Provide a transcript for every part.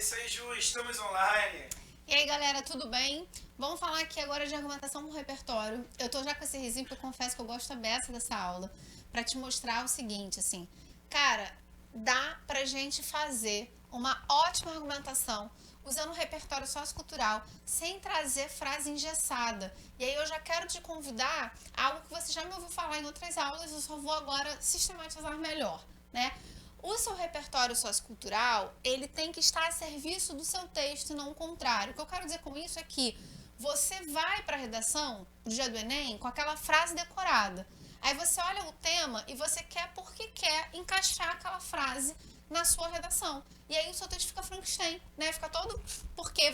isso aí, Ju, estamos online. E aí, galera, tudo bem? Vamos falar aqui agora de argumentação com repertório. Eu tô já com esse risinho porque eu confesso que eu gosto beça dessa aula, pra te mostrar o seguinte, assim, cara, dá pra gente fazer uma ótima argumentação usando o repertório sociocultural, sem trazer frase engessada. E aí eu já quero te convidar a algo que você já me ouviu falar em outras aulas, eu só vou agora sistematizar melhor, né? O seu repertório sociocultural, ele tem que estar a serviço do seu texto e não o contrário. O que eu quero dizer com isso é que você vai para a redação do dia do Enem com aquela frase decorada. Aí você olha o tema e você quer porque quer encaixar aquela frase na sua redação. E aí o seu texto fica Frankenstein, né? Fica todo porque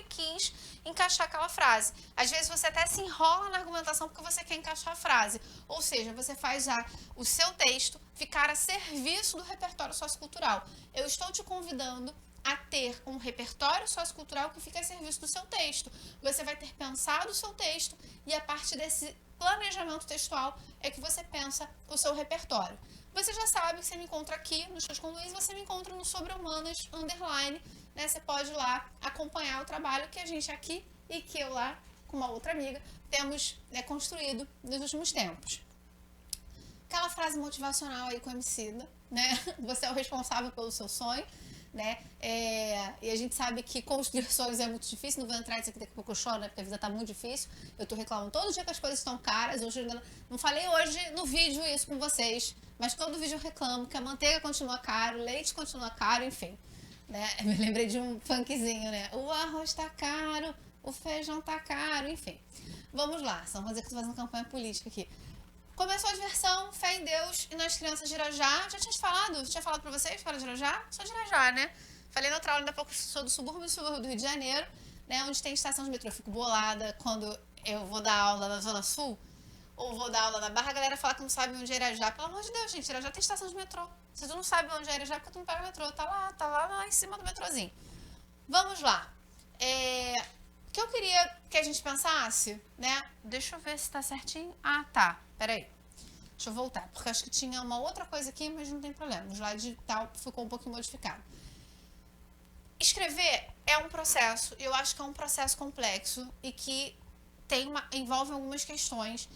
quis encaixar aquela frase. Às vezes você até se enrola na argumentação porque você quer encaixar a frase. Ou seja, você faz já o seu texto ficar a serviço do repertório sociocultural. Eu estou te convidando a ter um repertório sociocultural que fica a serviço do seu texto. Você vai ter pensado o seu texto e a partir desse planejamento textual é que você pensa o seu repertório. Você já sabe que você me encontra aqui no Chute com Luiz, você me encontra no Sobre Humanas Underline, né? Você pode ir lá acompanhar o trabalho que a gente aqui e que eu lá, com uma outra amiga, temos construído nos últimos tempos. Aquela frase motivacional aí com o Emicida, né? Você é o responsável pelo seu sonho, né? E a gente sabe que construir sonhos é muito difícil. Não vou entrar nisso aqui daqui a pouco eu choro, né? Porque a vida tá muito difícil. Eu tô reclamando todo dia que as coisas estão caras. Hoje ainda não falei hoje no vídeo isso com vocês, mas todo vídeo eu reclamo que a manteiga continua caro, o leite continua caro, enfim. Né? Eu me lembrei de um funkzinho, né? O arroz tá caro, o feijão tá caro, enfim. Vamos lá, vamos dizer que eu tô fazendo campanha política aqui. Começou a diversão, fé em Deus e nas crianças de Irajá. Já tinha falado pra vocês que era de Irajá? Sou de Irajá, né? Falei na outra aula, ainda há pouco sou do subúrbio do Rio de Janeiro, né? Onde tem estação de metrô. Eu fico bolada quando eu vou dar aula na Zona Sul ou vou dar aula na Barra, a galera fala que não sabe onde é Irajá. Pelo amor de Deus, gente, Irajá tem estação de metrô. Se tu não sabe onde é Irajá, porque tu não pega o metrô. Tá lá em cima do metrozinho. Vamos lá. O que eu queria que a gente pensasse, né? Deixa eu ver se tá certinho. Ah, tá. Peraí. Deixa eu voltar, porque acho que tinha uma outra coisa aqui, mas não tem problema. O slide tal ficou um pouquinho modificado. Escrever é um processo, eu acho que é um processo complexo e que envolve algumas questões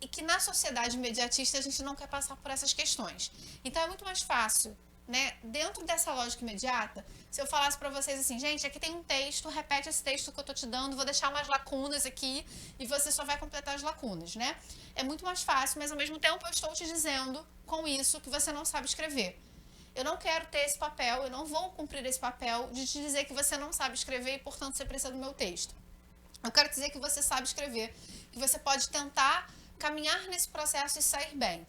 e que na sociedade imediatista a gente não quer passar por essas questões. Então é muito mais fácil, né, dentro dessa lógica imediata, se eu falasse para vocês assim, gente, aqui tem um texto, repete esse texto que eu tô te dando, vou deixar umas lacunas aqui e você só vai completar as lacunas, né? É muito mais fácil, mas ao mesmo tempo eu estou te dizendo com isso que você não sabe escrever. Eu não quero ter esse papel, eu não vou cumprir esse papel de te dizer que você não sabe escrever e, portanto, você precisa do meu texto. Eu quero dizer que você sabe escrever, que você pode tentar caminhar nesse processo e sair bem.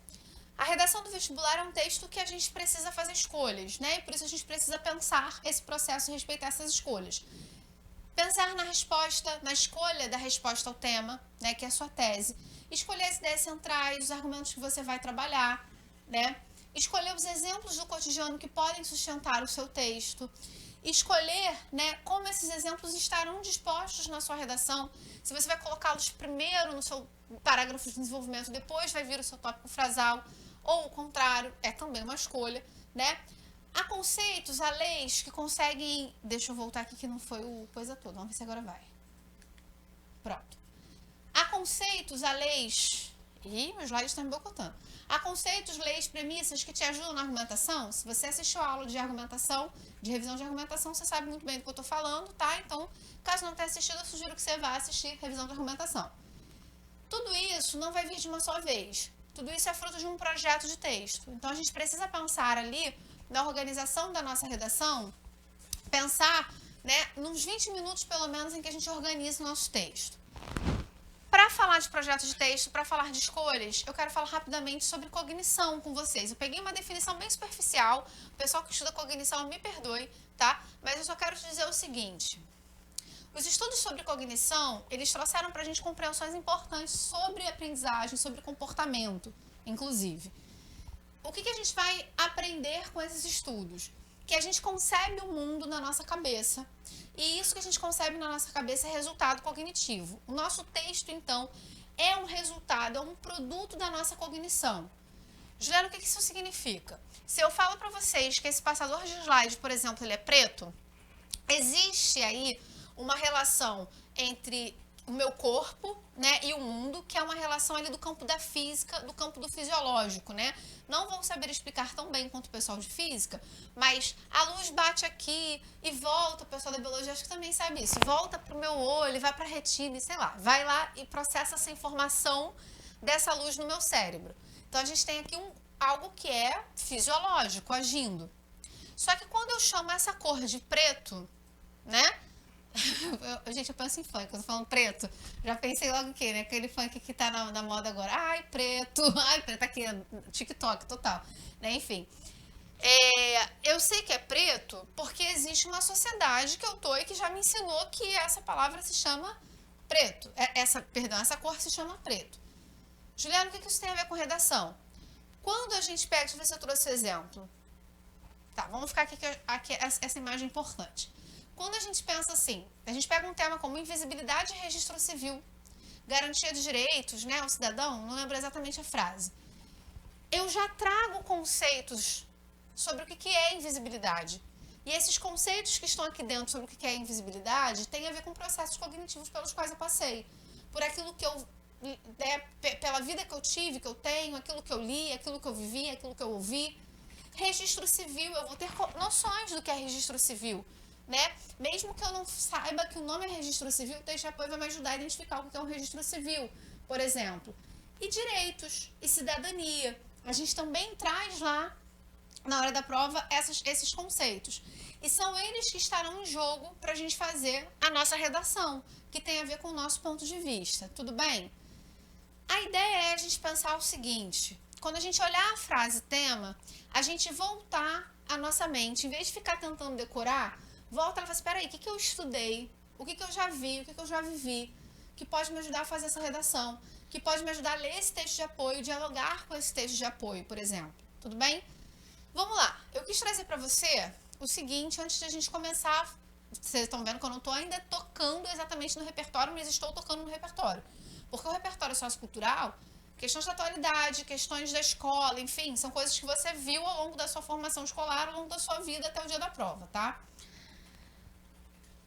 A redação do vestibular é um texto que a gente precisa fazer escolhas, né? E por isso a gente precisa pensar esse processo e respeitar essas escolhas. Pensar na resposta, na escolha da resposta ao tema, né? Que é a sua tese. Escolher as ideias centrais, os argumentos que você vai trabalhar, né? Escolher os exemplos do cotidiano que podem sustentar o seu texto. Escolher, né, como esses exemplos estarão dispostos na sua redação. Se você vai colocá-los primeiro no seu parágrafo de desenvolvimento, depois vai vir o seu tópico frasal, ou o contrário, é também uma escolha, né? Há conceitos, há leis que conseguem... Deixa eu voltar aqui que não foi o coisa toda, vamos ver se agora vai. Pronto. Há conceitos, há leis... Ih, meus slides estão me boicotando. Há conceitos, leis, premissas que te ajudam na argumentação. Se você assistiu a aula de argumentação, de revisão de argumentação, você sabe muito bem do que eu estou falando, tá? Então, caso não tenha assistido, eu sugiro que você vá assistir revisão de argumentação. Tudo isso não vai vir de uma só vez. Tudo isso é fruto de um projeto de texto. Então, a gente precisa pensar ali na organização da nossa redação, pensar, né, nos 20 minutos, pelo menos, em que a gente organiza o nosso texto. Para falar de projeto de texto, para falar de escolhas, eu quero falar rapidamente sobre cognição com vocês. Eu peguei uma definição bem superficial, o pessoal que estuda cognição me perdoe, tá? Mas eu só quero te dizer o seguinte. Os estudos sobre cognição, eles trouxeram para a gente compreensões importantes sobre aprendizagem, sobre comportamento, inclusive. O que a gente vai aprender com esses estudos? Que a gente concebe o mundo na nossa cabeça. E isso que a gente concebe na nossa cabeça é resultado cognitivo. O nosso texto, então, é um resultado, é um produto da nossa cognição. Juliana, o que isso significa? Se eu falo para vocês que esse passador de slide, por exemplo, ele é preto, existe aí uma relação entre o meu corpo, né, e o mundo, que é uma relação ali do campo da física, do campo do fisiológico, né? Não vão saber explicar tão bem quanto o pessoal de física, mas a luz bate aqui e volta, o pessoal da biologia acho que também sabe isso, volta pro meu olho, vai pra retina, e sei lá, vai lá e processa essa informação dessa luz no meu cérebro. Então a gente tem aqui algo que é fisiológico agindo. Só que quando eu chamo essa cor de preto, né? Gente, eu penso em funk, eu tô falando preto. Já pensei logo que, né? Aquele funk que tá na moda agora. Ai, preto. Ai, preto aqui, TikTok, total. Né? Enfim. Eu sei que é preto porque existe uma sociedade que eu tô e que já me ensinou que essa palavra se chama preto. Essa cor se chama preto. Juliana, o que isso tem a ver com redação? Quando a gente pega, deixa eu ver se eu trouxe o exemplo. Tá, vamos ficar aqui essa imagem importante. Quando a gente pensa assim, a gente pega um tema como invisibilidade e registro civil, garantia de direitos, né, ao cidadão, não lembro exatamente a frase. Eu já trago conceitos sobre o que é invisibilidade. E esses conceitos que estão aqui dentro sobre o que é invisibilidade têm a ver com processos cognitivos pelos quais eu passei. Por aquilo que eu, pela vida que eu tive, que eu tenho, aquilo que eu li, aquilo que eu vivi, aquilo que eu ouvi. Registro civil, eu vou ter noções do que é registro civil. Né? Mesmo que eu não saiba que o nome é registro civil, o texto de apoio vai me ajudar a identificar o que é um registro civil, por exemplo. E direitos e cidadania. A gente também traz lá, na hora da prova, esses conceitos. E são eles que estarão em jogo para a gente fazer a nossa redação, que tem a ver com o nosso ponto de vista. Tudo bem? A ideia é a gente pensar o seguinte: quando a gente olhar a frase tema, a gente voltar a nossa mente, em vez de ficar tentando decorar, volta e fala assim, peraí, o que eu estudei? O que eu já vi? O que eu já vivi? Que pode me ajudar a fazer essa redação? Que pode me ajudar a ler esse texto de apoio, dialogar com esse texto de apoio, por exemplo. Tudo bem? Vamos lá. Eu quis trazer para você o seguinte, antes de a gente começar. Vocês estão vendo que eu não estou ainda tocando exatamente no repertório, mas estou tocando no repertório. Porque o repertório sociocultural, questões da atualidade, questões da escola, enfim, são coisas que você viu ao longo da sua formação escolar, ao longo da sua vida até o dia da prova, tá?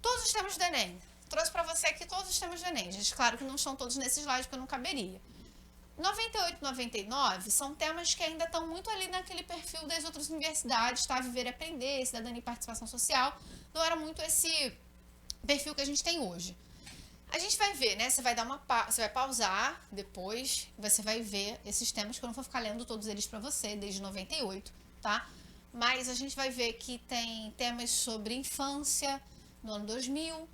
Todos os temas do Enem. Trouxe para você aqui todos os temas do Enem. Gente, claro que não estão todos nesse slide, porque não caberia. 98 e 99 são temas que ainda estão muito ali naquele perfil das outras universidades, tá? Viver e aprender, cidadania e participação social. Não era muito esse perfil que a gente tem hoje. A gente vai ver, né? Você vai você vai pausar depois, você vai ver esses temas, que eu não vou ficar lendo todos eles para você, desde 98, tá? Mas a gente vai ver que tem temas sobre infância, no ano 2000,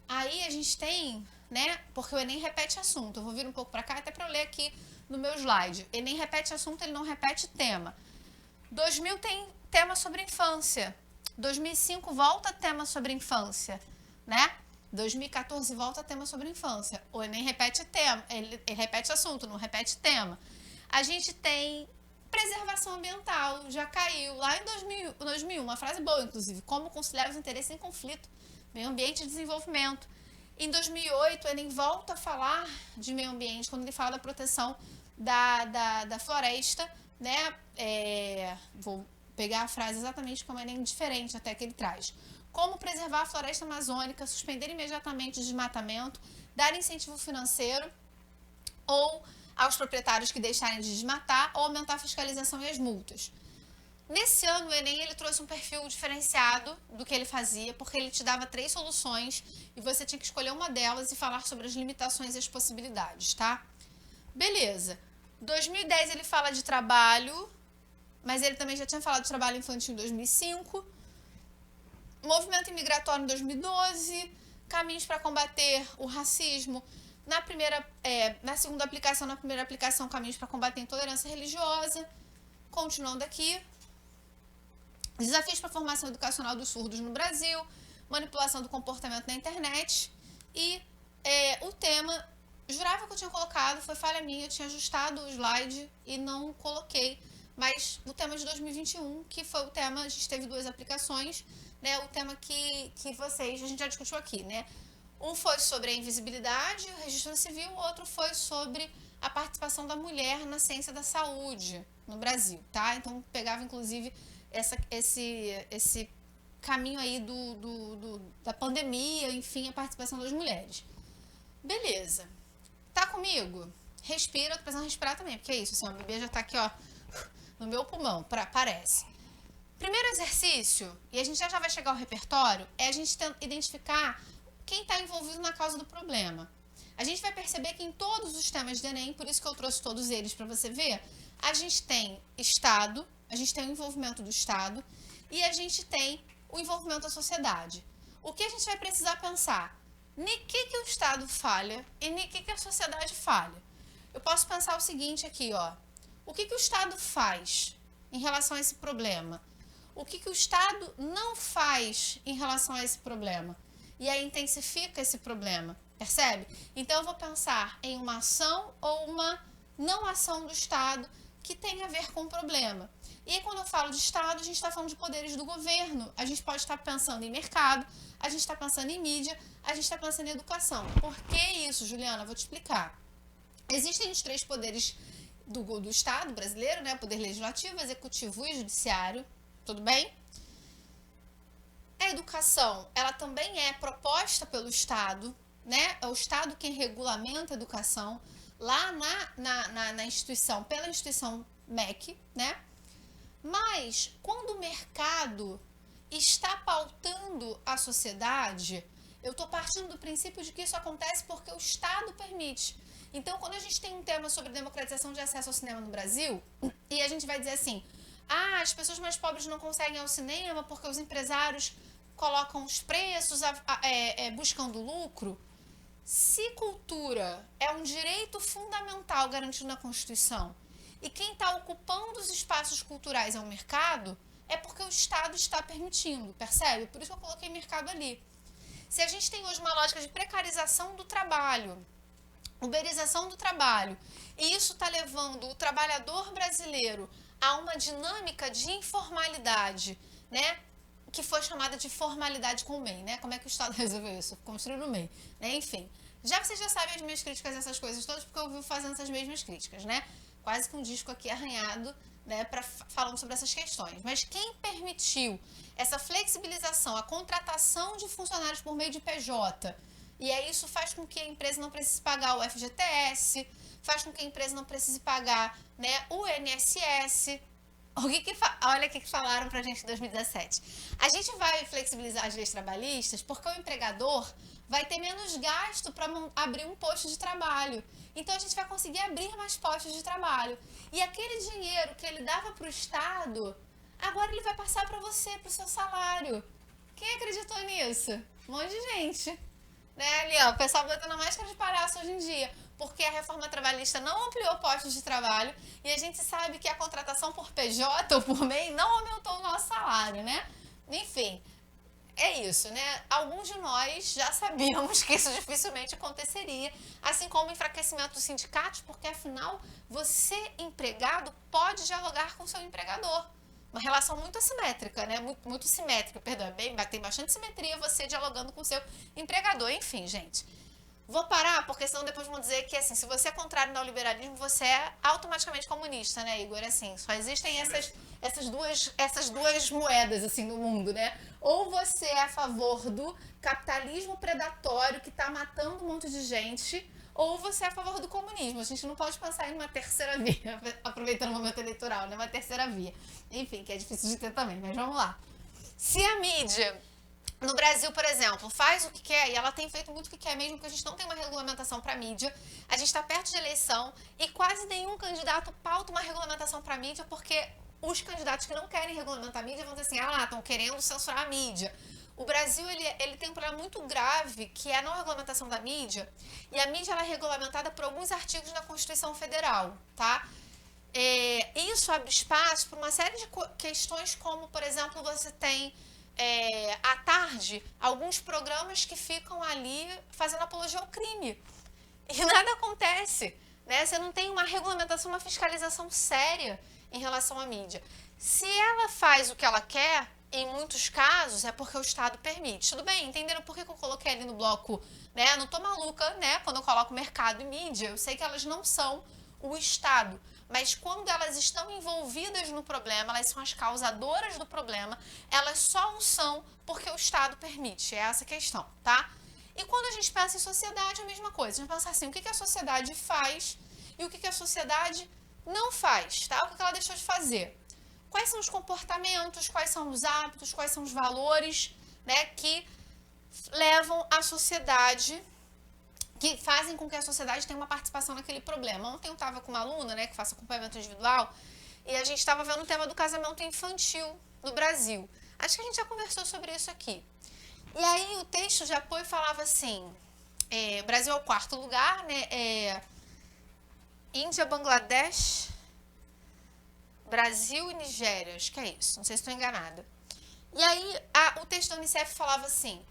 aí a gente tem, né, porque o Enem repete assunto, eu vou vir um pouco para cá até para eu ler aqui no meu slide, Enem repete assunto, ele não repete tema. 2000 tem tema sobre infância, 2005 volta tema sobre infância, né, 2014 volta tema sobre infância, o Enem repete tema, ele repete assunto, não repete tema. A gente tem preservação ambiental, já caiu lá em 2001, uma frase boa, inclusive, como conciliar os interesses em conflito, meio ambiente e desenvolvimento. Em 2008, o Enem volta a falar de meio ambiente, quando ele fala da proteção da floresta, né? Vou pegar a frase exatamente como o Enem diferente até que ele traz. Como preservar a floresta amazônica, suspender imediatamente o desmatamento, dar incentivo financeiro ou aos proprietários que deixarem de desmatar ou aumentar a fiscalização e as multas. Nesse ano, o Enem ele trouxe um perfil diferenciado do que ele fazia, porque ele te dava 3 soluções e você tinha que escolher uma delas e falar sobre as limitações e as possibilidades, tá? Beleza. 2010 ele fala de trabalho, mas ele também já tinha falado de trabalho infantil em 2005. Movimento imigratório em 2012, caminhos para combater o racismo. Na segunda aplicação, na primeira aplicação, caminhos para combater a intolerância religiosa. Continuando aqui. Desafios para a formação educacional dos surdos no Brasil, manipulação do comportamento na internet e o tema, jurava que eu tinha colocado, foi falha minha, eu tinha ajustado o slide e não coloquei, mas o tema de 2021, que foi o tema, a gente teve 2 aplicações, né, o tema que a gente já discutiu aqui, né, um foi sobre a invisibilidade, o registro civil, o outro foi sobre a participação da mulher na ciência da saúde no Brasil, tá? Então, pegava, inclusive, esse caminho aí da pandemia, enfim, a participação das mulheres. Beleza. Tá comigo? Respira, tô precisando respirar também, porque é isso, assim, o bebê já tá aqui, ó, no meu pulmão, parece. Primeiro exercício, e a gente já vai chegar ao repertório, é a gente identificar quem está envolvido na causa do problema. A gente vai perceber que em todos os temas do Enem, por isso que eu trouxe todos eles para você ver, a gente tem Estado, a gente tem o envolvimento do Estado e a gente tem o envolvimento da sociedade. O que a gente vai precisar pensar? Em que o Estado falha e em que a sociedade falha? Eu posso pensar o seguinte aqui, ó. O que o Estado faz em relação a esse problema? O que o Estado não faz em relação a esse problema? E aí intensifica esse problema, percebe? Então eu vou pensar em uma ação ou uma não ação do Estado que tem a ver com o problema. E aí quando eu falo de Estado, a gente está falando de poderes do governo. A gente pode estar pensando em mercado, a gente está pensando em mídia, a gente está pensando em educação. Por que isso, Juliana? Vou te explicar. Existem os 3 poderes do Estado brasileiro, né? Poder legislativo, executivo e judiciário. Tudo bem? A educação, ela também é proposta pelo Estado, né? É o Estado quem regulamenta a educação lá na instituição, pela instituição MEC, né? Mas, quando o mercado está pautando a sociedade, eu estou partindo do princípio de que isso acontece porque o Estado permite. Então, quando a gente tem um tema sobre democratização de acesso ao cinema no Brasil, e a gente vai dizer assim, as pessoas mais pobres não conseguem ir ao cinema porque os empresários colocam os preços buscando lucro. Se cultura é um direito fundamental garantido na Constituição e quem está ocupando os espaços culturais é o mercado, é porque o Estado está permitindo, percebe? Por isso que eu coloquei mercado ali. Se a gente tem hoje uma lógica de precarização do trabalho, uberização do trabalho, e isso está levando o trabalhador brasileiro a uma dinâmica de informalidade, né? Que foi chamada de formalidade com o MEI, né? Como é que o Estado resolveu isso? Construindo o MEI, né? Enfim, vocês já sabem as minhas críticas a essas coisas todas, porque eu vivo fazendo essas mesmas críticas, né? Quase que um disco aqui arranhado, né? Falando sobre essas questões. Mas quem permitiu essa flexibilização, a contratação de funcionários por meio de PJ, e aí isso faz com que a empresa não precise pagar o FGTS, faz com que a empresa não precise pagar, né, o INSS. Olha o que falaram pra gente em 2017. A gente vai flexibilizar as leis trabalhistas porque o empregador vai ter menos gasto para abrir um posto de trabalho. Então a gente vai conseguir abrir mais postos de trabalho. E aquele dinheiro que ele dava para o Estado, agora ele vai passar para você, para o seu salário. Quem acreditou nisso? Um monte de gente. Né? Ali, ó, o pessoal botando a máscara de palhaço hoje em dia, porque a reforma trabalhista não ampliou postos de trabalho e a gente sabe que a contratação por PJ ou por MEI não aumentou o nosso salário, né? Enfim, é isso, né? Alguns de nós já sabíamos que isso dificilmente aconteceria, assim como o enfraquecimento dos sindicatos, porque afinal, você, empregado, pode dialogar com o seu empregador. Uma relação muito assimétrica, né? Muito simétrica, perdão. Tem bastante simetria você dialogando com o seu empregador. Enfim, gente. Vou parar, porque senão depois vão dizer que, assim, se você é contrário ao neoliberalismo, você é automaticamente comunista, né, Igor? Assim, só existem essas duas moedas, assim, no mundo, né? Ou você é a favor do capitalismo predatório que está matando um monte de gente, ou você é a favor do comunismo. A gente não pode pensar em uma terceira via, aproveitando o momento eleitoral, né? Uma terceira via. Enfim, que é difícil de ter também, mas vamos lá. Se a mídia no Brasil, por exemplo, faz o que quer, e ela tem feito muito o que quer mesmo, porque a gente não tem uma regulamentação para mídia, a gente está perto de eleição e quase nenhum candidato pauta uma regulamentação para mídia, porque os candidatos que não querem regulamentar a mídia vão dizer assim, estão querendo censurar a mídia. O Brasil ele tem um problema muito grave, que é a não regulamentação da mídia, e a mídia ela é regulamentada por alguns artigos da Constituição Federal, tá? Isso abre espaço para uma série de questões, como, por exemplo, você tem à tarde alguns programas que ficam ali fazendo apologia ao crime e nada acontece, né? Você não tem uma regulamentação, uma fiscalização séria em relação à mídia. Se ela faz o que ela quer, em muitos casos, é porque o Estado permite. Tudo bem, entenderam por que eu coloquei ali no bloco, né? Eu não tô maluca, né? Quando eu coloco mercado e mídia, eu sei que elas não são o Estado. Mas quando elas estão envolvidas no problema, elas são as causadoras do problema, elas só o são porque o Estado permite. É essa a questão, tá? E quando a gente pensa em sociedade, é a mesma coisa. A gente pensa assim, o que a sociedade faz e o que a sociedade não faz, tá? O que ela deixou de fazer. Quais são os comportamentos, quais são os hábitos, quais são os valores, né, que levam a sociedade, que fazem com que a sociedade tenha uma participação naquele problema. Ontem eu estava com uma aluna, né, que faz acompanhamento individual, e a gente estava vendo o tema do casamento infantil no Brasil. Acho que a gente já conversou sobre isso aqui. E aí o texto de apoio falava assim, Brasil é o quarto lugar, né, Índia, Bangladesh, Brasil e Nigéria, acho que é isso, não sei se estou enganada. E aí o texto da Unicef falava assim,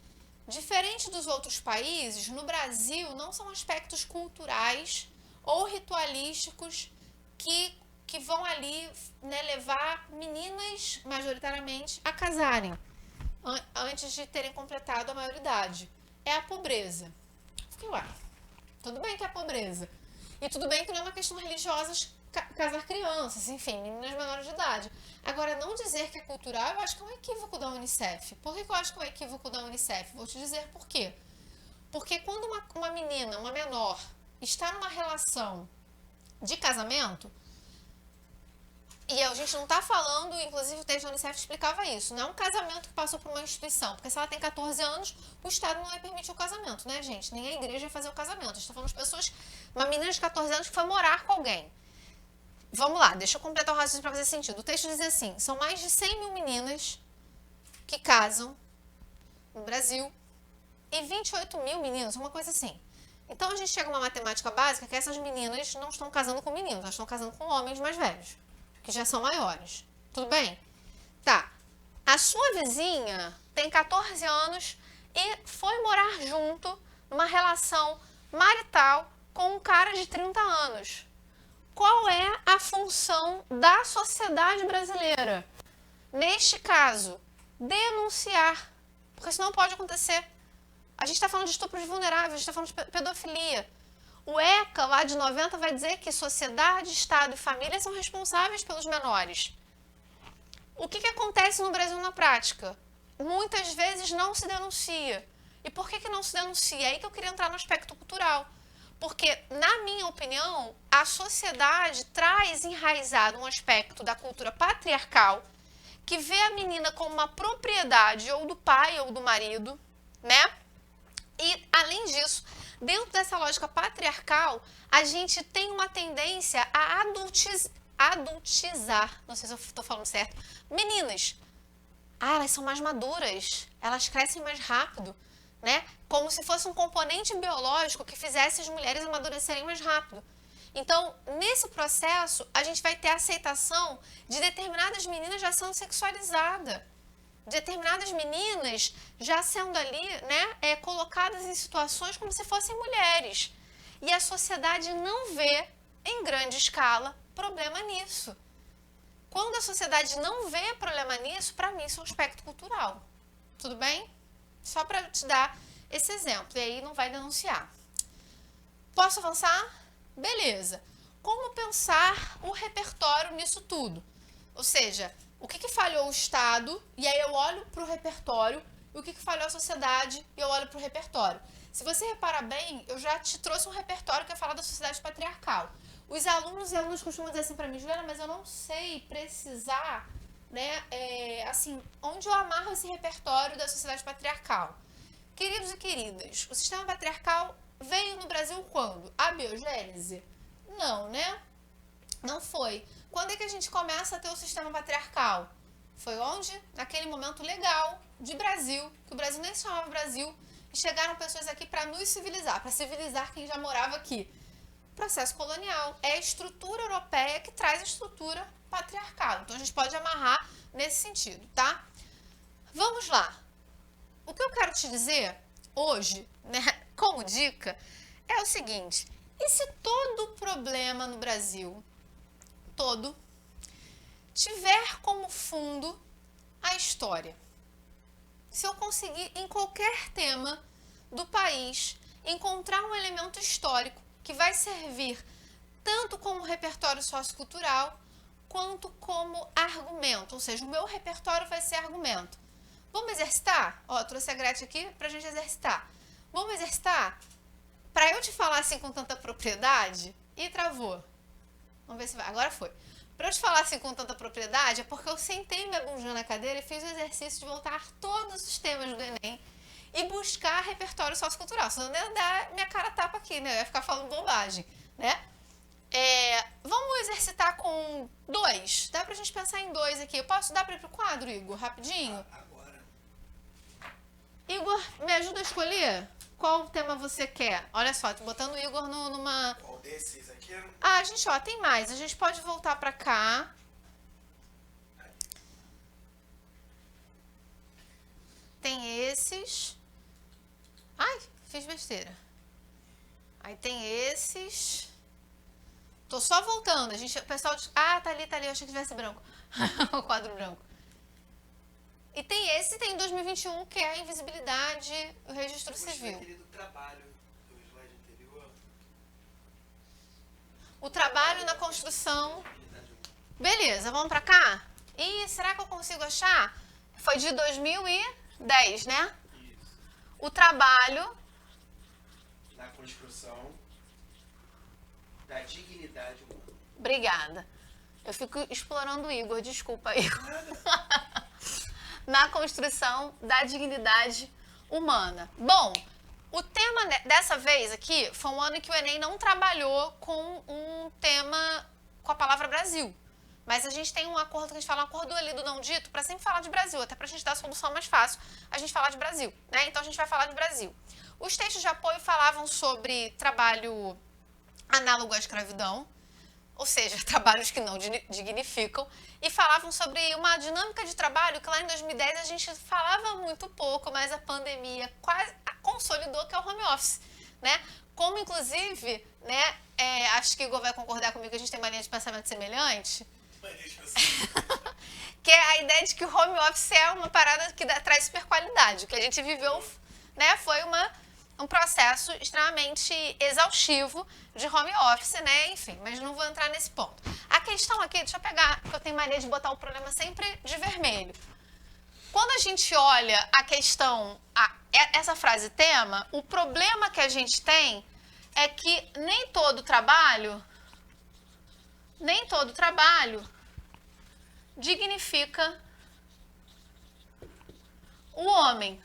diferente dos outros países, no Brasil não são aspectos culturais ou ritualísticos que vão ali, né, levar meninas, majoritariamente, a casarem antes de terem completado a maioridade. É a pobreza. Fiquei, ué, tudo bem que é a pobreza. E tudo bem que não é uma questão religiosa casar crianças, enfim, meninas menores de idade. Agora, não dizer que é cultural, eu acho que é um equívoco da Unicef. Por que eu acho que é um equívoco da Unicef? Vou te dizer por quê. Porque quando uma menina, uma menor, está numa relação de casamento, e a gente não está falando, inclusive o texto da Unicef explicava isso, não é um casamento que passou por uma instituição, porque se ela tem 14 anos, o Estado não vai permitir o casamento, né, gente? Nem a igreja vai fazer o casamento. A gente está falando de pessoas, uma menina de 14 anos que foi morar com alguém. Vamos lá, deixa eu completar o raciocínio para fazer sentido. O texto diz assim, são mais de 100 mil meninas que casam no Brasil e 28 mil meninos, uma coisa assim. Então a gente chega a uma matemática básica que essas meninas não estão casando com meninos, elas estão casando com homens mais velhos, que já são maiores. Tudo bem? Tá. A sua vizinha tem 14 anos e foi morar junto numa relação marital com um cara de 30 anos. Qual é a função da sociedade brasileira? Neste caso, denunciar. Porque senão pode acontecer. A gente está falando de estupro de vulneráveis, a gente está falando de pedofilia. O ECA, lá de 90, vai dizer que sociedade, Estado e família são responsáveis pelos menores. O que acontece no Brasil na prática? Muitas vezes não se denuncia. E por que não se denuncia? É aí que eu queria entrar no aspecto cultural. Porque, na minha opinião, a sociedade traz enraizado um aspecto da cultura patriarcal que vê a menina como uma propriedade ou do pai ou do marido, né? E, além disso, dentro dessa lógica patriarcal, a gente tem uma tendência a adultizar, não sei se eu estou falando certo, meninas. Elas são mais maduras, elas crescem mais rápido, né? Como se fosse um componente biológico que fizesse as mulheres amadurecerem mais rápido. Então, nesse processo, a gente vai ter a aceitação de determinadas meninas já sendo sexualizadas, determinadas meninas já sendo ali, né, colocadas em situações como se fossem mulheres. E a sociedade não vê, em grande escala, problema nisso. Quando a sociedade não vê problema nisso, para mim isso é um aspecto cultural. Tudo bem? Só para te dar esse exemplo, e aí não vai denunciar. Posso avançar? Beleza. Como pensar o repertório nisso tudo? Ou seja, o que falhou o Estado, e aí eu olho para o repertório, e o que falhou a sociedade, e eu olho para o repertório. Se você reparar bem, eu já te trouxe um repertório que é falar da sociedade patriarcal. Os alunos e alunas costumam dizer assim para mim, Juliana, mas eu não sei precisar, né, assim, onde eu amarro esse repertório da sociedade patriarcal. Queridos e queridas, o sistema patriarcal veio no Brasil quando? A biogênese? Não, né? Não foi. Quando é que a gente começa a ter o sistema patriarcal? Foi onde? Naquele momento legal de Brasil, que o Brasil nem se chamava Brasil, e chegaram pessoas aqui para nos civilizar, para civilizar quem já morava aqui. Processo colonial. É a estrutura europeia que traz a estrutura patriarcal. Então a gente pode amarrar nesse sentido, tá? Vamos lá. O que eu quero te dizer hoje, né, como dica, é o seguinte: e se todo problema no Brasil, todo, tiver como fundo a história. Se eu conseguir, em qualquer tema do país, encontrar um elemento histórico que vai servir tanto como repertório sociocultural, quanto como argumento. Ou seja, o meu repertório vai ser argumento. Vamos exercitar? Ó, trouxe a Gretchen aqui pra gente exercitar. Vamos exercitar? Pra eu te falar assim com tanta propriedade, e travou. Vamos ver se vai. Agora foi. Pra eu te falar assim com tanta propriedade, é porque eu sentei minha bundinha na cadeira e fiz o exercício de voltar todos os temas do Enem e buscar repertório sociocultural. Senão eu ia dar minha cara tapa aqui, né? Eu ia ficar falando bobagem, né? Vamos exercitar com 2. Dá pra gente pensar em 2 aqui. Eu posso dar pra ir pro quadro, Igor, rapidinho? Agora. Igor, me ajuda a escolher? Qual tema você quer? Olha só, tô botando o Igor numa... Qual desses aqui? Ah, gente, ó, tem mais. A gente pode voltar pra cá. Tem esses. Ai, fiz besteira. Aí tem esses. Tô só voltando. O pessoal diz, tá ali. Eu achei que tivesse branco. O quadro branco. E tem esse, tem 2021, que é a invisibilidade, o registro civil. Aquele do trabalho, do slide anterior. O trabalho na construção. Beleza, vamos pra cá? Ih, será que eu consigo achar? Foi de 2010, né? Isso. O trabalho Na construção da dignidade humana. Obrigada. Eu fico explorando o Igor, desculpa, Igor. Na construção da dignidade humana. Bom, o tema dessa vez aqui foi um ano em que o Enem não trabalhou com um tema com a palavra Brasil. Mas a gente tem um acordo que a gente fala, um acordo ali do não dito, para sempre falar de Brasil, até para a gente dar a solução mais fácil, a gente falar de Brasil, né? Então a gente vai falar de Brasil. Os textos de apoio falavam sobre trabalho análogo à escravidão, ou seja, trabalhos que não dignificam, e falavam sobre uma dinâmica de trabalho que lá em 2010 a gente falava muito pouco, mas a pandemia quase consolidou, que é o home office, né? Como, inclusive, né, acho que o Igor vai concordar comigo que a gente tem uma linha de pensamento semelhante, que é a ideia de que o home office é uma parada que traz super qualidade. O que a gente viveu, né, foi um processo extremamente exaustivo de home office, né? Enfim, mas não vou entrar nesse ponto. A questão aqui, deixa eu pegar, porque eu tenho mania de botar o problema sempre de vermelho. Quando a gente olha a questão, essa frase tema, o problema que a gente tem é que nem todo trabalho dignifica o homem,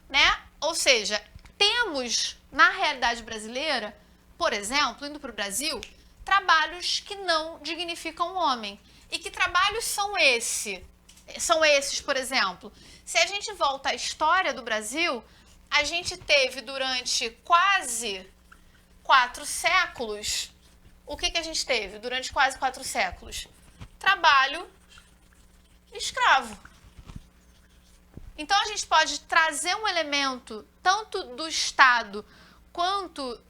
né? Ou seja, temos na realidade brasileira, por exemplo, indo para o Brasil, trabalhos que não dignificam o homem. E que trabalhos são esses? São esses, por exemplo, se a gente volta à história do Brasil, a gente teve durante quase 4 séculos, o que a gente teve durante quase 4 séculos? Trabalho escravo. Então a gente pode trazer um elemento tanto do Estado quanto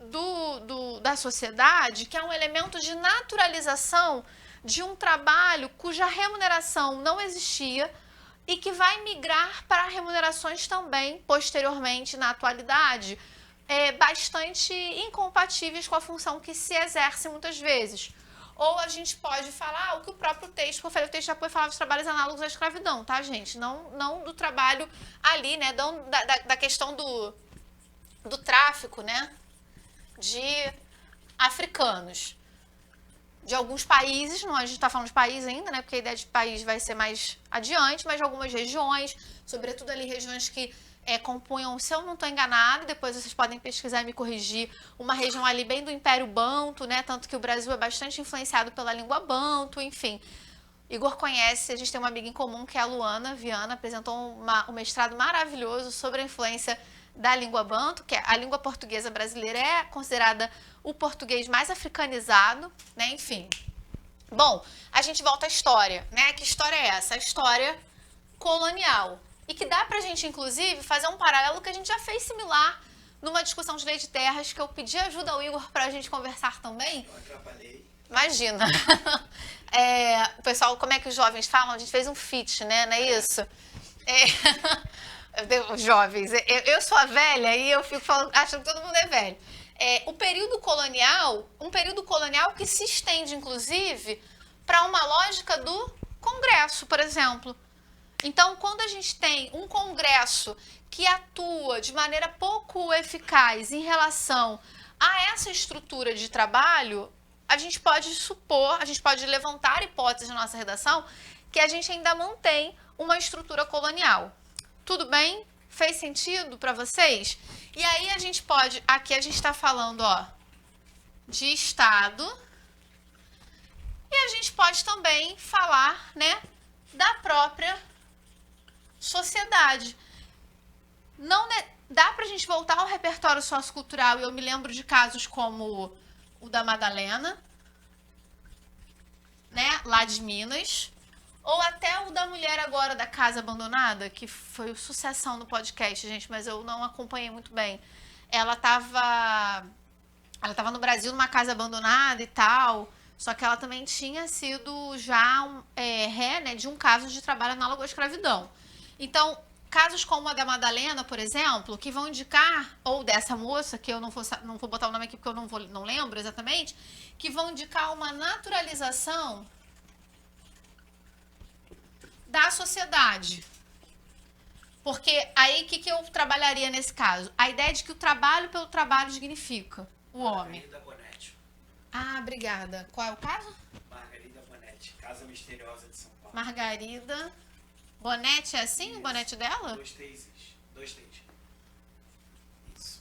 da sociedade, que é um elemento de naturalização de um trabalho cuja remuneração não existia e que vai migrar para remunerações também, posteriormente, na atualidade, bastante incompatíveis com a função que se exerce muitas vezes. Ou a gente pode falar o que o próprio texto, porque eu falei, o texto de apoio falava de trabalhos análogos à escravidão, tá, gente? Não do trabalho ali, né, da questão do tráfico, né, de africanos. De alguns países, não, a gente está falando de país ainda, né, porque a ideia de país vai ser mais adiante, mas de algumas regiões, sobretudo ali regiões que compunham, se eu não estou enganada, depois vocês podem pesquisar e me corrigir, uma região ali bem do Império Banto, né, tanto que o Brasil é bastante influenciado pela língua Banto, enfim. Igor conhece, a gente tem uma amiga em comum que é a Luana Viana, apresentou um mestrado maravilhoso sobre a influência da língua Banto, que a língua portuguesa brasileira é considerada o português mais africanizado, né, enfim. Bom, a gente volta à história, né, que história é essa? A história colonial. E que dá pra gente, inclusive, fazer um paralelo que a gente já fez similar numa discussão de lei de terras, que eu pedi ajuda ao Igor pra gente conversar também. Eu atrapalhei. Imagina. O pessoal, como é que os jovens falam? A gente fez um feat, né? Não é isso? Os jovens. Eu sou a velha e eu fico falando, achando que todo mundo é velho. Um período colonial que se estende, inclusive, para uma lógica do Congresso, por exemplo. Então, quando a gente tem um Congresso que atua de maneira pouco eficaz em relação a essa estrutura de trabalho, a gente pode levantar hipóteses na nossa redação que a gente ainda mantém uma estrutura colonial. Tudo bem? Fez sentido para vocês? E aí a gente pode, aqui a gente está falando, ó, de Estado, e a gente pode também falar, né, da própria sociedade. Não dá pra gente voltar ao repertório sociocultural, e eu me lembro de casos como o da Madalena, né, lá de Minas, ou até o da mulher agora da Casa Abandonada, que foi sucessão no podcast, gente, mas eu não acompanhei muito bem. Ela tava no Brasil numa casa abandonada e tal, só que ela também tinha sido já ré, né, de um caso de trabalho análogo à escravidão. Então, casos como a da Madalena, por exemplo, que vão indicar, ou dessa moça, que eu não vou botar o nome aqui porque eu não lembro exatamente, que vão indicar uma naturalização da sociedade. Porque aí o que eu trabalharia nesse caso? A ideia de que o trabalho pelo trabalho dignifica o homem. Margarida Bonetti. Ah, obrigada. Qual é o caso? Margarida Bonetti, Casa Misteriosa de São Paulo. Margarida Bonetti, é assim? Isso. O Bonetti dela? 2 T's. Isso.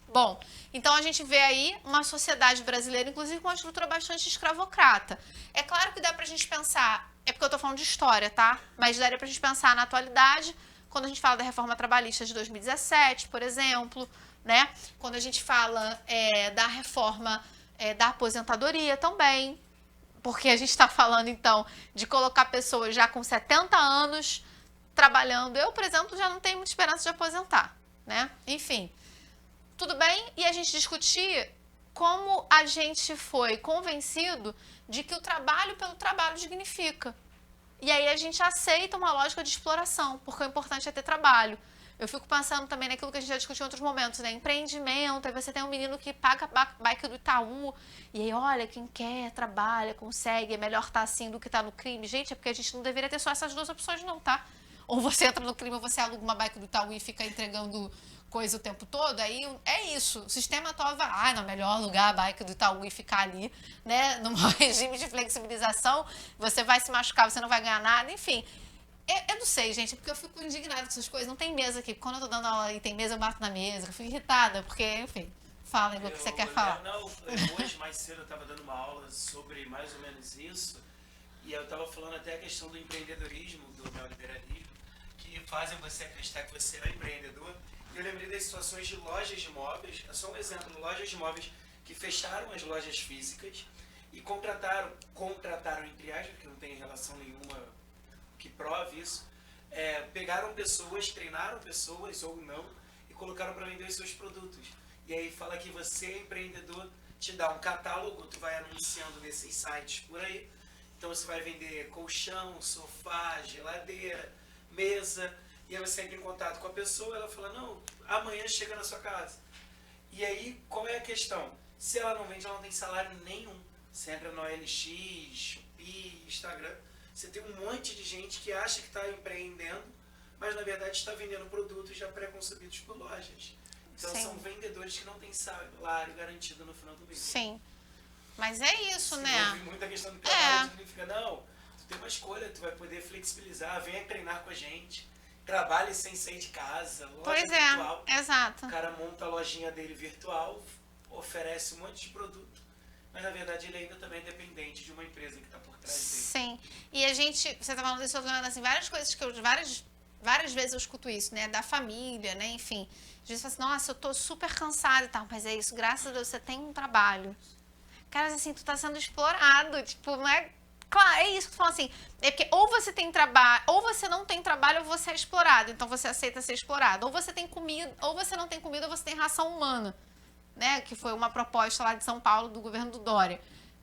Bom, então a gente vê aí uma sociedade brasileira, inclusive com uma estrutura bastante escravocrata. É claro que dá pra gente pensar, é porque eu tô falando de história, tá? Mas daria pra gente pensar na atualidade, quando a gente fala da reforma trabalhista de 2017, por exemplo, né? Quando a gente fala da reforma da aposentadoria também, porque a gente está falando, então, de colocar pessoas já com 70 anos trabalhando. Eu, por exemplo, já não tenho muita esperança de aposentar, né? Enfim, tudo bem? E a gente discutir como a gente foi convencido de que o trabalho pelo trabalho dignifica. E aí a gente aceita uma lógica de exploração, porque o importante é ter trabalho. Eu fico pensando também naquilo que a gente já discutiu em outros momentos, né? Empreendimento, aí você tem um menino que paga bike do Itaú, e aí, olha, quem quer, trabalha, consegue, é melhor estar assim do que estar no crime. Gente, é porque a gente não deveria ter só essas duas opções não, tá? Ou você entra no crime, ou você aluga uma bike do Itaú e fica entregando coisa o tempo todo, aí é isso. O sistema atual vai, não, melhor alugar a bike do Itaú e ficar ali, né? Num regime de flexibilização, você vai se machucar, você não vai ganhar nada, enfim. Eu não sei, gente, porque eu fico indignada com essas coisas. Não tem mesa aqui. Quando eu tô dando aula e tem mesa, eu bato na mesa. Eu fico irritada, porque, enfim, fala o que você quer falar. Hoje, mais cedo, eu tava dando uma aula sobre mais ou menos isso. E eu tava falando até a questão do empreendedorismo, do neoliberalismo, que fazem você acreditar que você é um empreendedor. E eu lembrei das situações de lojas de imóveis. É só um exemplo. Lojas de imóveis que fecharam as lojas físicas e contrataram entre aspas, porque não tem relação nenhuma que prove isso, pegaram pessoas, treinaram pessoas ou não e colocaram para vender os seus produtos. E aí fala que você, empreendedor, te dá um catálogo, tu vai anunciando nesses sites por aí. Então você vai vender colchão, sofá, geladeira, mesa, e aí você entra em contato com a pessoa, ela fala, não, amanhã chega na sua casa. E aí, qual é a questão? Se ela não vende, ela não tem salário nenhum. Você entra no OLX, Shopee, Instagram, você tem um monte de gente que acha que está empreendendo, mas na verdade está vendendo produtos já pré-concebidos por lojas. Então Sim. são vendedores que não têm salário garantido no final do mês. Sim. Mas é isso, Sim, né? eu vi muita questão do trabalho, significa, não, tu tem uma escolha, tu vai poder flexibilizar, venha treinar com a gente, trabalhe sem sair de casa, loja Pois virtual. Exato. O cara monta a lojinha dele virtual, oferece um monte de produto, mas na verdade ele ainda também é dependente de uma empresa que está por trás dele. Sim. E a gente, você tá falando isso, eu tô falando assim, várias coisas que eu, várias vezes eu escuto isso, né? Da família, né? Enfim. Às vezes fala assim, nossa, eu tô super cansada e tal, mas é isso, graças a Deus você tem um trabalho. Cara, assim, tu tá sendo explorado, tipo, não é... Claro, é isso que tu fala assim, é porque ou você tem trabalho, ou você não tem trabalho, ou você é explorado, então você aceita ser explorado. Ou você tem comida, ou você não tem comida, ou você tem ração humana, né? Que foi uma proposta lá de São Paulo, do governo do Dória.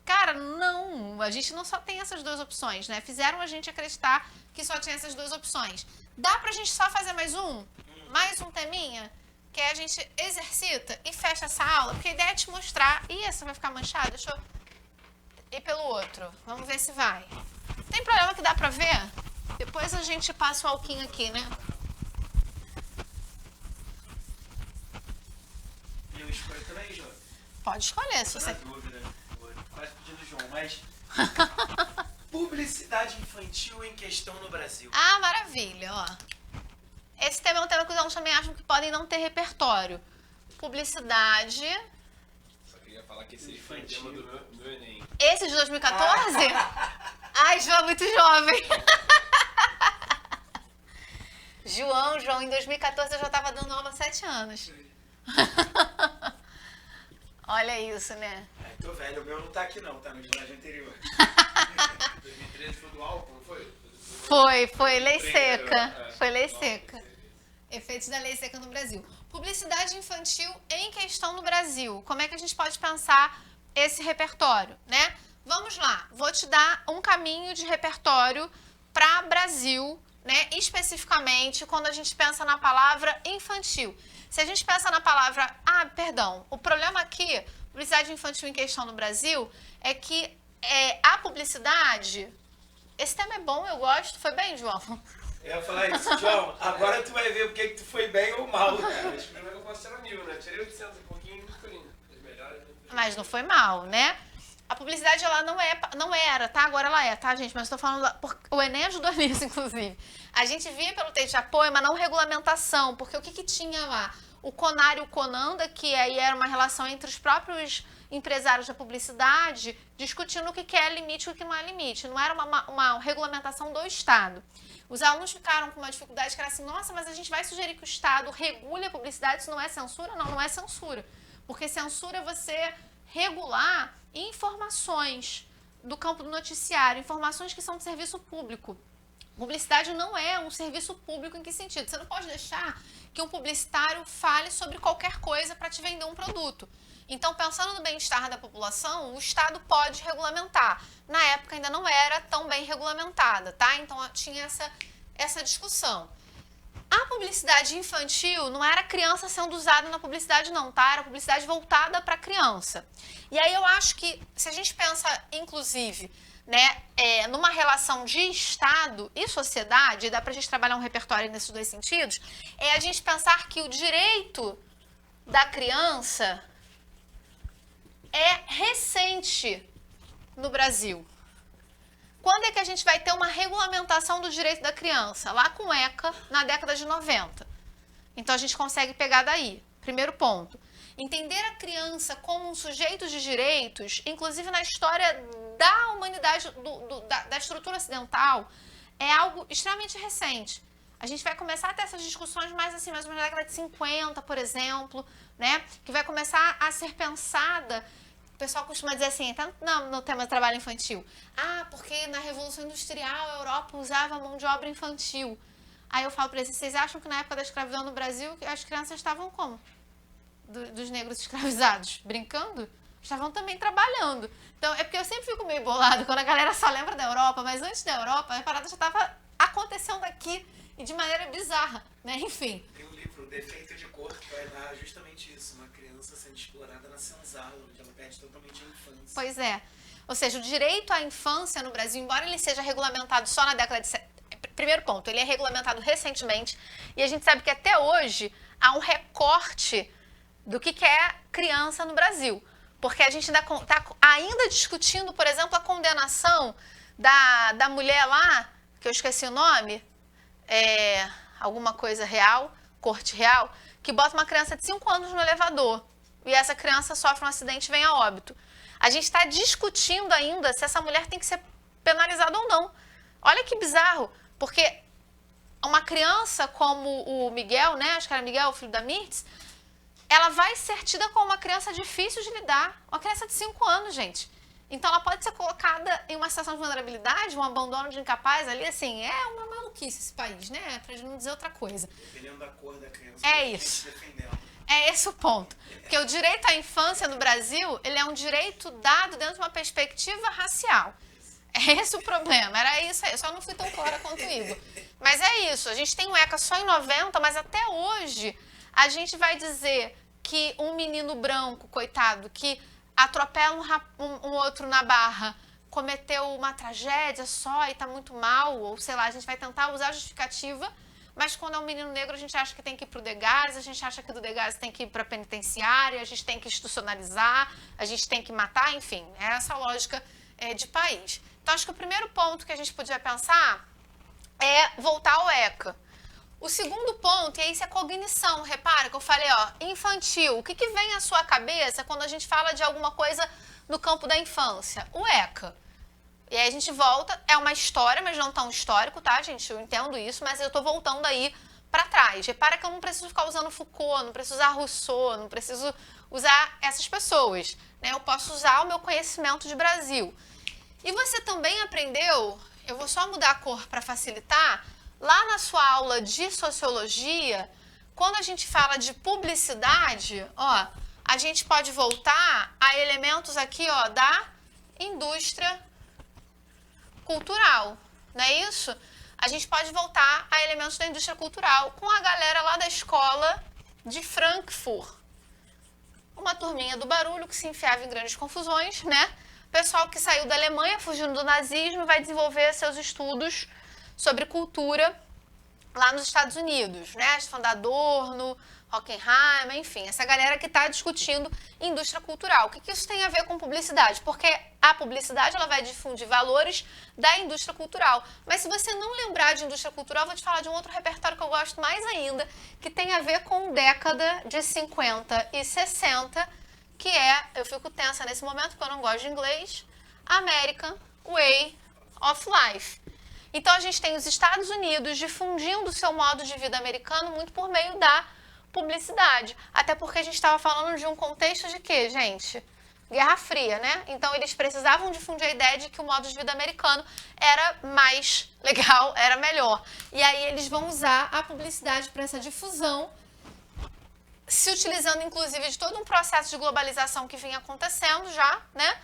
Cara, não, a gente não só tem essas duas opções, né? Fizeram a gente acreditar que só tinha essas duas opções. Dá pra gente só fazer mais um? Mais um teminha? Que aí a gente exercita e fecha essa aula, porque a ideia é te mostrar. Ih, essa vai ficar manchada? Deixa eu ir pelo outro. Vamos ver se vai. Tem problema que dá pra ver? Depois a gente passa o alquinho aqui, né? E eu escolho também, João? Pode escolher, se Tô você... na dúvida. Tô quase pedindo João, mas... Publicidade infantil em questão no Brasil. Ah, maravilha, ó. Esse tema é um tema que os alunos também acham que podem não ter repertório. Publicidade. Só queria falar que esse foi o tema do meu Enem. Esse de 2014? Ai, João é muito jovem. João, em 2014 eu já estava dando aula há 7 anos. Olha isso, né? Tô velho, o meu não tá aqui não, tá no slide anterior. 2013 foi do álcool, não foi? Foi lei seca. Foi lei seca. Efeitos da lei seca no Brasil. Publicidade infantil em questão no Brasil. Como é que a gente pode pensar esse repertório, né? Vamos lá, vou te dar um caminho de repertório para Brasil, né? Especificamente quando a gente pensa na palavra infantil. Se a gente pensa na palavra... o problema aqui, publicidade infantil em questão no Brasil, é que a publicidade... Esse tema é bom, eu gosto. Foi bem, João? Eu ia falar isso, João, agora tu vai ver o que tu foi bem ou mal. Mas primeiro eu posso tirar 1000, né? Tirei 800 e pouquinho e foi lindo. Mas não foi mal, né? A publicidade, ela não era, tá? Agora ela é, tá, gente? Mas eu tô falando... O Enem ajudou nisso, inclusive. A gente via pelo texto de apoio, mas não regulamentação. Porque o que tinha lá? O CONAR e o CONANDA, que aí era uma relação entre os próprios empresários da publicidade, discutindo o que é limite e o que não é limite. Não era uma regulamentação do Estado. Os alunos ficaram com uma dificuldade que era assim, nossa, mas a gente vai sugerir que o Estado regule a publicidade, isso não é censura? Não, não é censura. Porque censura é você regular informações do campo do noticiário, informações que são de serviço público. Publicidade não é um serviço público em que sentido? Você não pode deixar que um publicitário fale sobre qualquer coisa para te vender um produto. Então, pensando no bem-estar da população, o Estado pode regulamentar. Na época ainda não era tão bem regulamentada, tá? Então, tinha essa discussão. A publicidade infantil não era criança sendo usada na publicidade não, tá? Era publicidade voltada para criança. E aí eu acho que, se a gente pensa, inclusive, né, numa relação de Estado e sociedade, dá pra gente trabalhar um repertório nesses dois sentidos, é a gente pensar que o direito da criança é recente no Brasil. Quando é que a gente vai ter uma regulamentação do direito da criança? Lá com o ECA, na década de 90. Então, a gente consegue pegar daí. Primeiro ponto. Entender a criança como um sujeito de direitos, inclusive na história da humanidade, da estrutura ocidental, é algo extremamente recente. A gente vai começar a ter essas discussões mais ou menos na década de 50, por exemplo, né? Que vai começar a ser pensada. O pessoal costuma dizer assim, tá no tema do trabalho infantil. Porque na Revolução Industrial a Europa usava mão de obra infantil. Aí eu falo para eles, vocês acham que na época da escravidão no Brasil as crianças estavam como? Dos negros escravizados? Brincando? Estavam também trabalhando. Então, é porque eu sempre fico meio bolado quando a galera só lembra da Europa, mas antes da Europa a parada já estava acontecendo aqui e de maneira bizarra, né? Enfim. Tem um livro, O Defeito de Cor, que vai dar justamente isso, uma criança sendo explorada na senzala, onde ela perde totalmente a infância. Pois é. Ou seja, o direito à infância no Brasil, embora ele seja regulamentado só na década de... Primeiro ponto, ele é regulamentado recentemente e a gente sabe que até hoje há um recorte do que é criança no Brasil. Porque a gente está ainda discutindo, por exemplo, a condenação da mulher lá, que eu esqueci o nome, alguma coisa real, corte real, que bota uma criança de 5 anos no elevador e essa criança sofre um acidente e vem a óbito. A gente está discutindo ainda se essa mulher tem que ser penalizada ou não. Olha que bizarro, porque uma criança como o Miguel, né, acho que era Miguel, o filho da Mirtz, ela vai ser tida como uma criança difícil de lidar. Uma criança de 5 anos, gente. Então, ela pode ser colocada em uma situação de vulnerabilidade, um abandono de incapaz ali, assim, é uma maluquice esse país, né? Pra não dizer outra coisa. Dependendo da cor da criança. É isso. é esse o ponto. Porque o direito à infância no Brasil, ele é um direito dado dentro de uma perspectiva racial. É esse o problema, era isso aí. Eu só não fui tão clara quanto o Igor. Mas é isso, a gente tem o ECA só em 90, mas até hoje a gente vai dizer que um menino branco, coitado, que atropela um outro na barra, cometeu uma tragédia só e tá muito mal, ou sei lá, a gente vai tentar usar a justificativa, mas quando é um menino negro a gente acha que tem que ir pro Degás, a gente acha que do Degás tem que ir pra penitenciária, a gente tem que institucionalizar, a gente tem que matar, enfim, é essa lógica de país. Então acho que o primeiro ponto que a gente podia pensar é voltar ao ECA. O segundo ponto, e aí isso é cognição, repara que eu falei, ó, infantil, o que vem à sua cabeça quando a gente fala de alguma coisa no campo da infância? O ECA. E aí a gente volta, é uma história, mas não tão histórico, tá, gente? Eu entendo isso, mas eu tô voltando aí pra trás. Repara que eu não preciso ficar usando Foucault, não preciso usar Rousseau, não preciso usar essas pessoas, né? Eu posso usar o meu conhecimento de Brasil. E você também aprendeu, eu vou só mudar a cor para facilitar, lá na sua aula de sociologia, quando a gente fala de publicidade, ó, a gente pode voltar a elementos aqui, ó, da indústria cultural, não é isso? A gente pode voltar a elementos da indústria cultural com a galera lá da escola de Frankfurt. Uma turminha do barulho que se enfiava em grandes confusões, né? Pessoal que saiu da Alemanha fugindo do nazismo e vai desenvolver seus estudos sobre cultura lá nos Estados Unidos, né? Falando da Adorno, Hockenheim, enfim, essa galera que está discutindo indústria cultural. O que isso tem a ver com publicidade? Porque a publicidade ela vai difundir valores da indústria cultural. Mas se você não lembrar de indústria cultural, eu vou te falar de um outro repertório que eu gosto mais ainda, que tem a ver com década de 50 e 60, que é, eu fico tensa nesse momento porque eu não gosto de inglês, American Way of Life. Então a gente tem os Estados Unidos difundindo o seu modo de vida americano muito por meio da publicidade. Até porque a gente estava falando de um contexto de quê, gente? Guerra Fria, né? Então eles precisavam difundir a ideia de que o modo de vida americano era mais legal, era melhor. E aí eles vão usar a publicidade para essa difusão, se utilizando inclusive de todo um processo de globalização que vinha acontecendo já, né?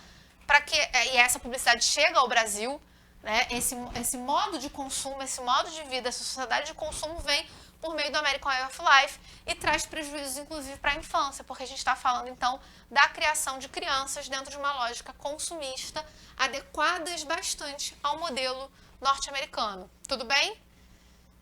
E essa publicidade chega ao Brasil, né? Esse modo de consumo, esse modo de vida, essa sociedade de consumo vem por meio do American Way of Life e traz prejuízos, inclusive, para a infância, porque a gente está falando, então, da criação de crianças dentro de uma lógica consumista, adequadas bastante ao modelo norte-americano. Tudo bem?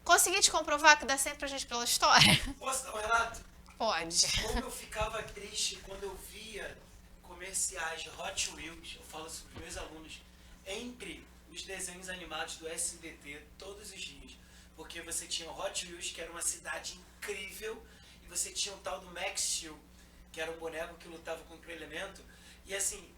Consegui te comprovar que dá sempre a gente pela história? Posso dar um relato? Pode. Como eu ficava triste quando eu via comerciais Hot Wheels, eu falo sobre meus alunos, entre os desenhos animados do SBT todos os dias. Porque você tinha o Hot Wheels, que era uma cidade incrível, e você tinha o tal do Max Steel, que era um boneco que lutava contra o elemento. E assim,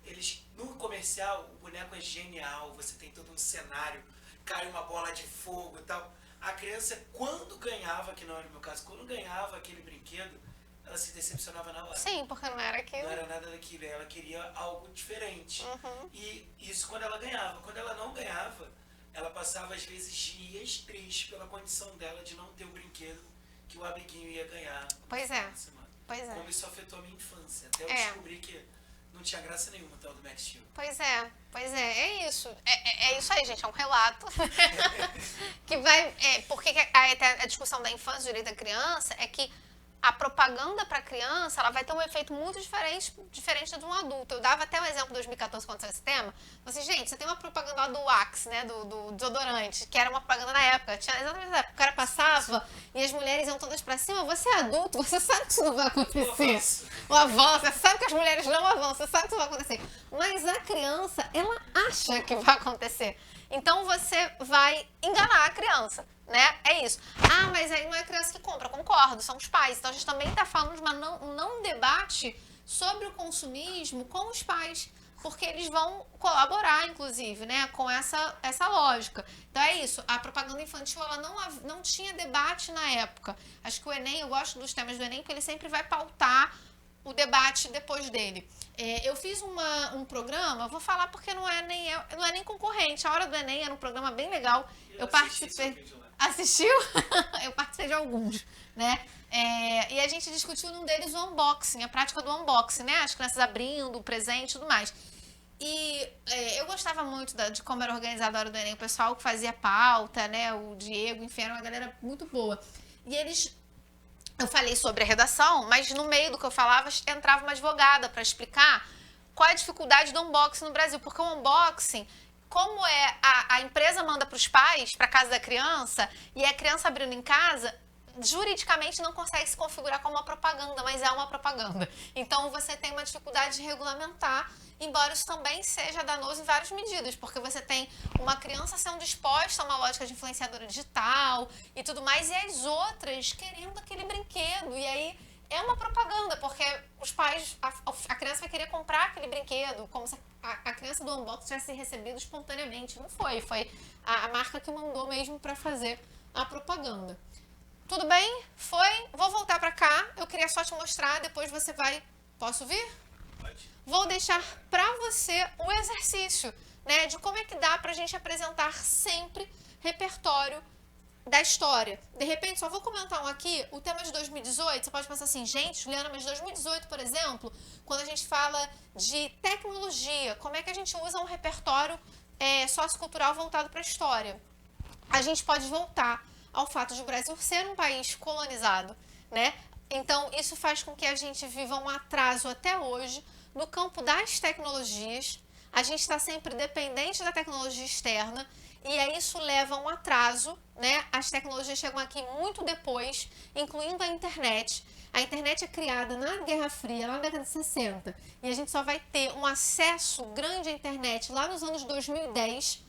no comercial, o boneco é genial, você tem todo um cenário, cai uma bola de fogo e tal. A criança, quando ganhava, que não era o meu caso, quando ganhava aquele brinquedo, ela se decepcionava na hora. Sim, porque não era aquilo. Não era nada daquilo, ela queria algo diferente. Uhum. E isso quando ela ganhava. Quando ela não ganhava, ela passava às vezes dias triste pela condição dela de não ter o brinquedo que o amiguinho ia ganhar. Pois é. Pois é. Como isso afetou a minha infância. Até eu descobri que não tinha graça nenhuma o tal do Max Steel. Pois é, é isso. É isso aí, gente, é um relato. Que vai. Porque a discussão da infância e direito da criança é que a propaganda para a criança ela vai ter um efeito muito diferente de um adulto. Eu dava até o exemplo de 2014 quando saiu esse tema. Assim, gente, você tem uma propaganda lá do Axe, né, do desodorante, que era uma propaganda na época. Tinha exatamente na época. O cara passava e as mulheres iam todas para cima. Você é adulto, você sabe que isso não vai acontecer. O avanço, você sabe que as mulheres não avançam, você sabe que isso vai acontecer. Mas a criança, ela acha que vai acontecer. Então você vai enganar a criança. Né? É isso. Ah, mas aí não é a criança que compra, concordo, são os pais. Então a gente também está falando de um não debate sobre o consumismo com os pais, porque eles vão colaborar, inclusive, né, com essa lógica. Então é isso, a propaganda infantil ela não tinha debate na época. Acho que o Enem, eu gosto dos temas do Enem, porque ele sempre vai pautar o debate depois dele. Eu fiz um programa, vou falar porque não é nem concorrente. A Hora do Enem era um programa bem legal. Eu participei. Assistiu? Eu participei de alguns, né? E a gente discutiu num deles o unboxing, a prática do unboxing, né? As crianças abrindo o presente e tudo mais. E eu gostava muito de como era organizada a hora do Enem, o pessoal que fazia pauta, né? O Diego, enfim, era uma galera muito boa. E eu falei sobre a redação, mas no meio do que eu falava entrava uma advogada para explicar qual é a dificuldade do unboxing no Brasil. Porque o unboxing, como a empresa manda para os pais, para casa da criança, e a criança abrindo em casa, juridicamente não consegue se configurar como uma propaganda, mas é uma propaganda. Então você tem uma dificuldade de regulamentar, embora isso também seja danoso em várias medidas, porque você tem uma criança sendo exposta a uma lógica de influenciadora digital e tudo mais, e as outras querendo aquele brinquedo, e aí é uma propaganda, porque os pais, a criança vai querer comprar aquele brinquedo, como se a criança do unboxing tivesse recebido espontaneamente. Não foi a marca que mandou mesmo para fazer a propaganda. Tudo bem? Foi? Vou voltar para cá. Eu queria só te mostrar, depois você vai... Posso vir? Pode. Vou deixar para você o exercício, né? De como é que dá pra gente apresentar sempre repertório da história. De repente, só vou comentar um aqui. O tema de 2018, você pode pensar assim, gente, Juliana, mas 2018, por exemplo, quando a gente fala de tecnologia, como é que a gente usa um repertório sociocultural voltado para a história? A gente pode voltar ao fato de o Brasil ser um país colonizado, né? Então, isso faz com que a gente viva um atraso até hoje no campo das tecnologias. A gente está sempre dependente da tecnologia externa e aí isso leva a um atraso, né? As tecnologias chegam aqui muito depois, incluindo a internet. A internet é criada na Guerra Fria, lá na década de 60, e a gente só vai ter um acesso grande à internet lá nos anos 2010.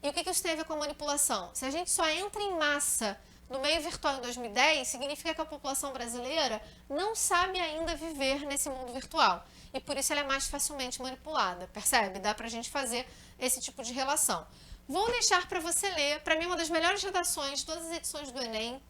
E o que isso tem a ver com a manipulação? Se a gente só entra em massa no meio virtual em 2010, significa que a população brasileira não sabe ainda viver nesse mundo virtual. E por isso ela é mais facilmente manipulada, percebe? Dá pra gente fazer esse tipo de relação. Vou deixar para você ler, para mim, uma das melhores redações de todas as edições do Enem,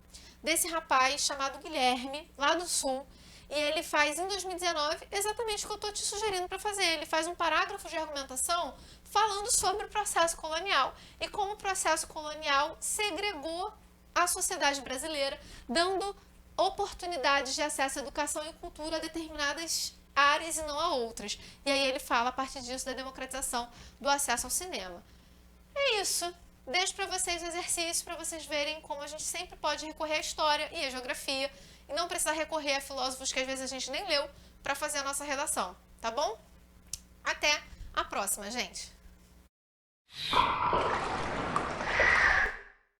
desse rapaz chamado Guilherme, lá do Sul. E ele faz, em 2019, exatamente o que eu estou te sugerindo para fazer. Ele faz um parágrafo de argumentação falando sobre o processo colonial e como o processo colonial segregou a sociedade brasileira, dando oportunidades de acesso à educação e cultura a determinadas áreas e não a outras. E aí ele fala, a partir disso, da democratização do acesso ao cinema. É isso. Deixo para vocês o exercício, para vocês verem como a gente sempre pode recorrer à história e à geografia e não precisar recorrer a filósofos que às vezes a gente nem leu para fazer a nossa redação, tá bom? Até a próxima, gente!